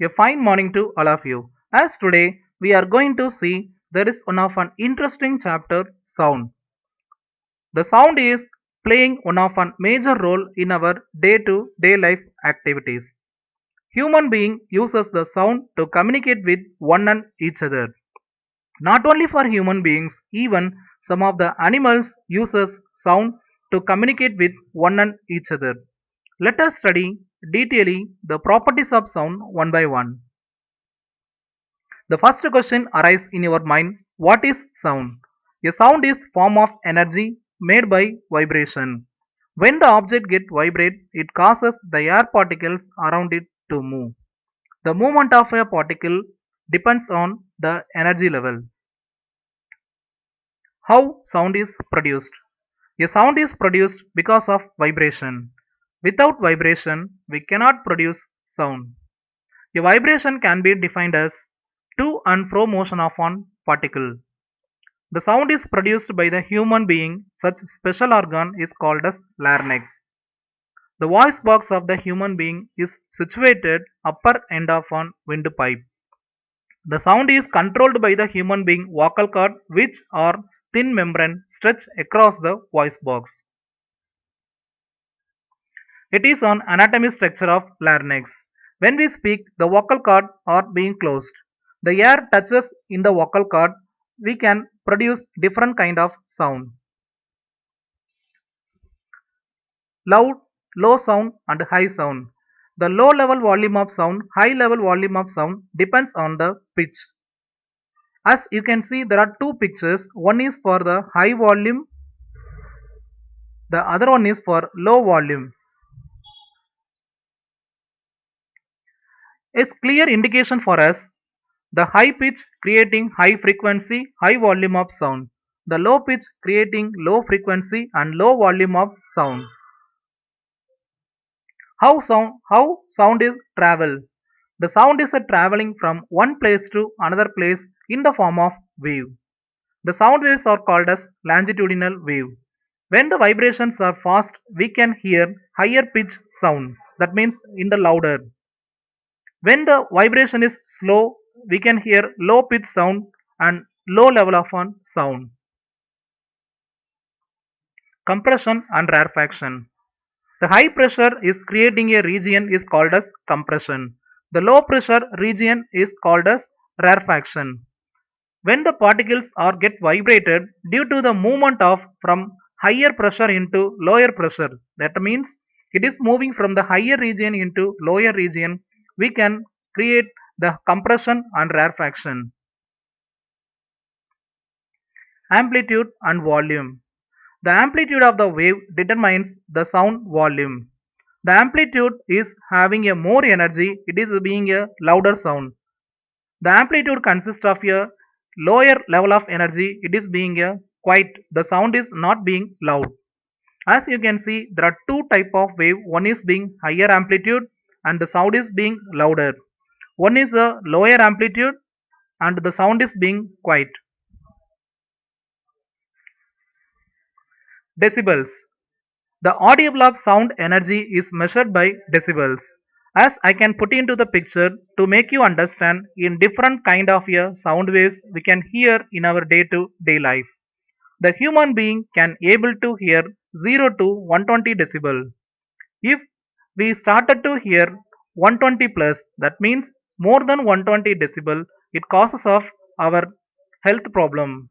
A fine morning to all of you. As today we are going to see there is one of an interesting chapter sound. The sound is playing one of a major role in our day-to-day life activities. Human being uses the sound to communicate with one and each other. Not only for human beings, even some of the animals uses sound to communicate with one and each other. Let us study detailing the properties of sound one by one. The first question arises in your mind, what is sound? A sound is form of energy made by vibration. When the object get vibrate, it causes the air particles around it to move. The movement of a particle depends on the energy level. How sound is produced? A sound is produced because of vibration. Without vibration, we cannot produce sound. A vibration can be defined as to and fro motion of one particle. The sound is produced by the human being. Such special organ is called as larynx. The voice box of the human being is situated upper end of one windpipe. The sound is controlled by the human being vocal cord, which are thin membrane stretched across the voice box. It is on anatomy structure of larynx. When we speak, the vocal cord are being closed. The air touches in the vocal cord. We can produce different kind of sound. Loud, low sound and high sound. The low level volume of sound, high level volume of sound depends on the pitch. As you can see, there are two pictures. One is for the high volume, the other one is for low volume. A clear indication for us, the high pitch creating high frequency, high volume of sound. The low pitch creating low frequency and low volume of sound. How sound is travel? The sound is a traveling from one place to another place in the form of wave. The sound waves are called as longitudinal wave. When the vibrations are fast, we can hear higher pitch sound. That means in the louder. When the vibration is slow, we can hear low pitch sound and low level of one sound. Compression and rarefaction. The high pressure is creating a region is called as compression. The low pressure region is called as rarefaction. When the particles are get vibrated due to the movement of from higher pressure into lower pressure, that means it is moving from the higher region into lower region, we can create the compression and rarefaction. Amplitude and volume. The amplitude of the wave determines the sound volume. The amplitude is having a more energy, it is being a louder sound. The amplitude consists of a lower level of energy, it is being a quiet, the sound is not being loud. As you can see, there are two type of wave, one is being higher amplitude and the sound is being louder. One is a lower amplitude and the sound is being quiet. Decibels. The audible of sound energy is measured by decibels. As I can put into the picture to make you understand in different kind of sound waves we can hear in our day to day life. The human being can able to hear 0 to 120 decibel. If we started to hear 120 plus, that means more than 120 decibel, it causes of our health problem.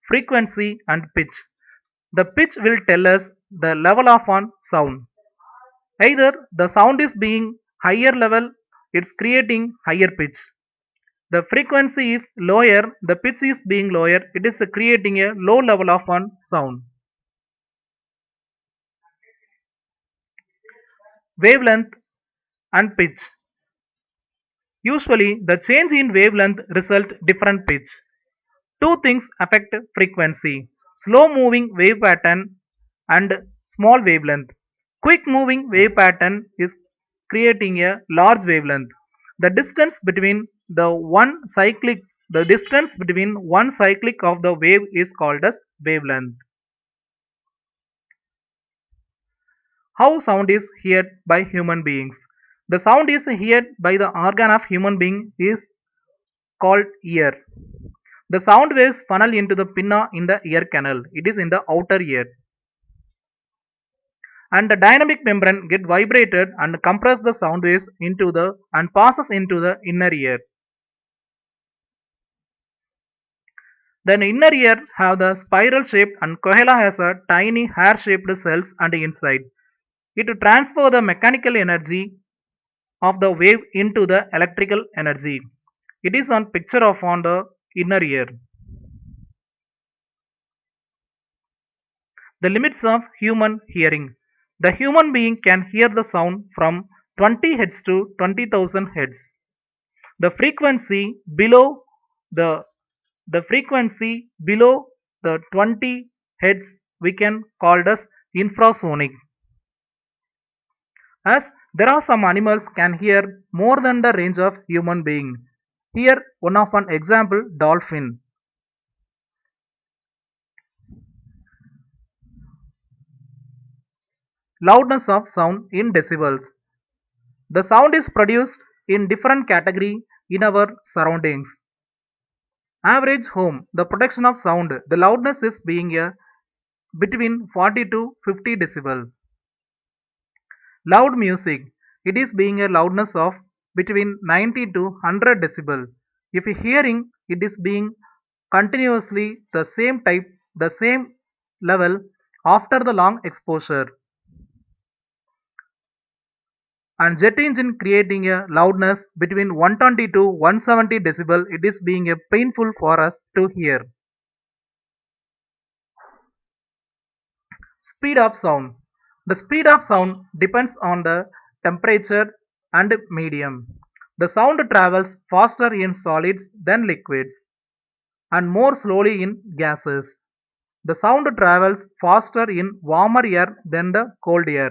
Frequency and pitch. The pitch will tell us the level of one sound. Either the sound is being higher level, it's creating higher pitch. The frequency is lower, the pitch is being lower, it is creating a low level of one sound. Wavelength and pitch. Usually the change in wavelength result different pitch. Two things affect frequency. Slow moving wave pattern and small wavelength. Quick moving wave pattern is creating a large wavelength. The distance between the distance between one cyclic of the wave is called as wavelength. How sound is heard by human beings? The sound is heard by the organ of human being is called ear. The sound waves funnel into the pinna in the ear canal. It is in the outer ear. And the dynamic membrane get vibrated and compress the sound waves into the and passes into the inner ear. The inner ear have the spiral shape and coela has a tiny hair shaped cells and inside. It transfer the mechanical energy of the wave into the electrical energy. It is on picture of on the inner ear. The limits of human hearing. The human being can hear the sound from 20 Hz to 20,000 Hz. The frequency below the the frequency below the 20 Hz we can call as infrasonic. As there are some animals can hear more than the range of human being. Here one of an example dolphin. Loudness of sound in decibels. The sound is produced in different category in our surroundings. Average home, the protection of sound, the loudness is being a between 40 to 50 decibel. Loud music, it is being a loudness of between 90 to 100 decibel. If you hearing, it is being continuously the same type, the same level after the long exposure. And jet engine creating a loudness between 120 to 170 decibel, it is being a painful for us to hear. Speed of sound. The speed of sound depends on the temperature and medium. The sound travels faster in solids than liquids and more slowly in gases. The sound travels faster in warmer air than the cold air.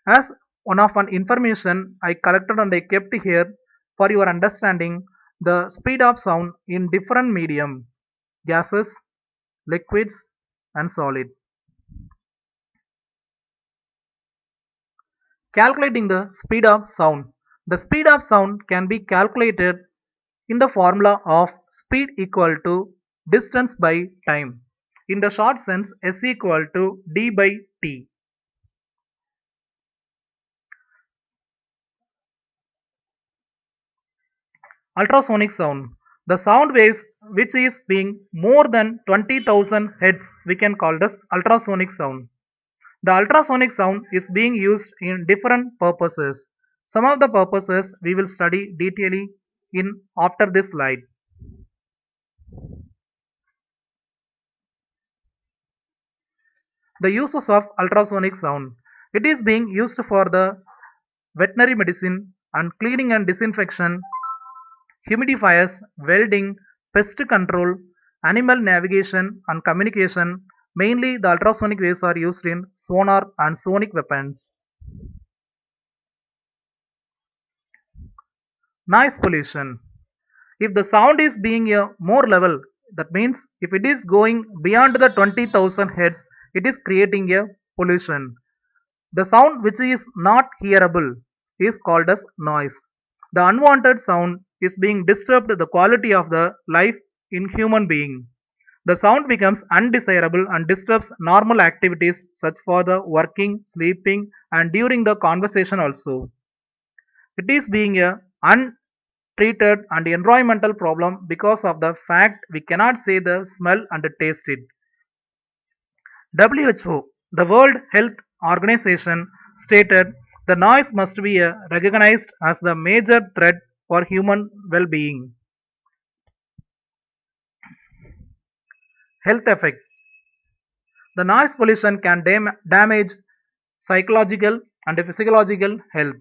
As one of an information I collected and I kept here for your understanding, the speed of sound in different medium, gases, liquids and solid. Calculating the speed of sound. The speed of sound can be calculated in the formula of speed equal to distance by time. In the short sense, S equal to d by t. Ultrasonic sound. The sound waves which is being more than 20,000 Hz we can call this ultrasonic sound. The ultrasonic sound is being used in different purposes. Some of the purposes we will study detailing in after this slide. The uses of ultrasonic sound. It is being used for the veterinary medicine and cleaning and disinfection, humidifiers, welding, pest control, animal navigation and communication. Mainly the ultrasonic waves are used in sonar and sonic weapons. Noise pollution. If the sound is being a more level, that means if it is going beyond the 20,000 Hz, it is creating a pollution. The sound which is not hearable is called as noise. The unwanted sound is being disturbed the quality of the life in human being. The sound becomes undesirable and disturbs normal activities such for the working, sleeping and during the conversation also. It is being a untreated and environmental problem because of the fact we cannot say the smell and taste it. WHO, the World Health Organization, stated the noise must be recognized as the major threat for human well-being. Health effect. The noise pollution can damage psychological and physiological health.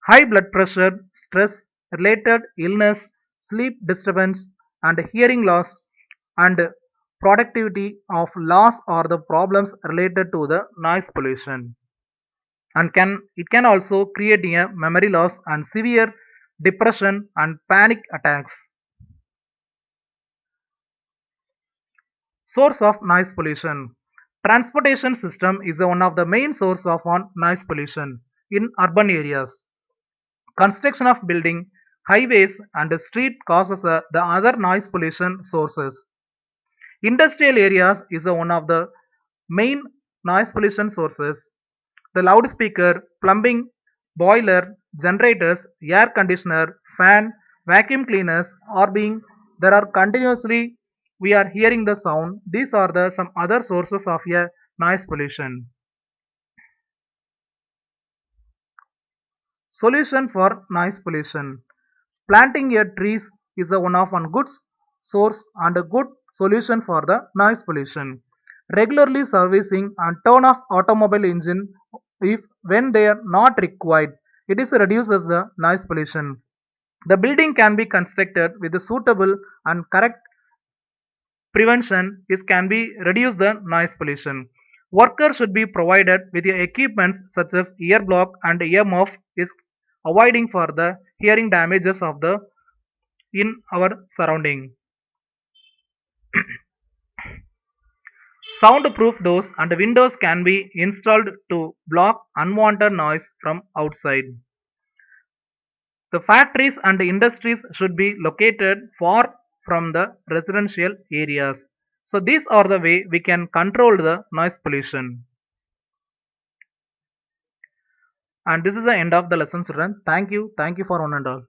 High blood pressure, stress related illness, sleep disturbance, and hearing loss and productivity of loss are the problems related to the noise pollution. And it can also create a memory loss and severe depression and panic attacks. Source of noise pollution. Transportation system is one of the main source of noise pollution in urban areas. Construction of building, highways and street causes the other noise pollution sources. Industrial areas is one of the main noise pollution sources. The loudspeaker, plumbing, boiler, generators, air conditioner, fan, vacuum cleaners are being there are continuously we are hearing the sound. These are the some other sources of a noise pollution. Solution for noise pollution. Planting a trees is a one of one good source and a good solution for the noise pollution. Regularly servicing and turn off automobile engine if when they are not required. It is reduces the noise pollution. The building can be constructed with a suitable and correct prevention is can be reduce the noise pollution. Workers should be provided with the equipments such as ear block and ear muff is avoiding for the hearing damages of the in our surrounding. Soundproof doors and windows can be installed to block unwanted noise from outside. The factories and industries should be located far from the residential areas. So these are the way we can control the noise pollution. And this is the end of the lesson, students. Thank you. Thank you for one and all.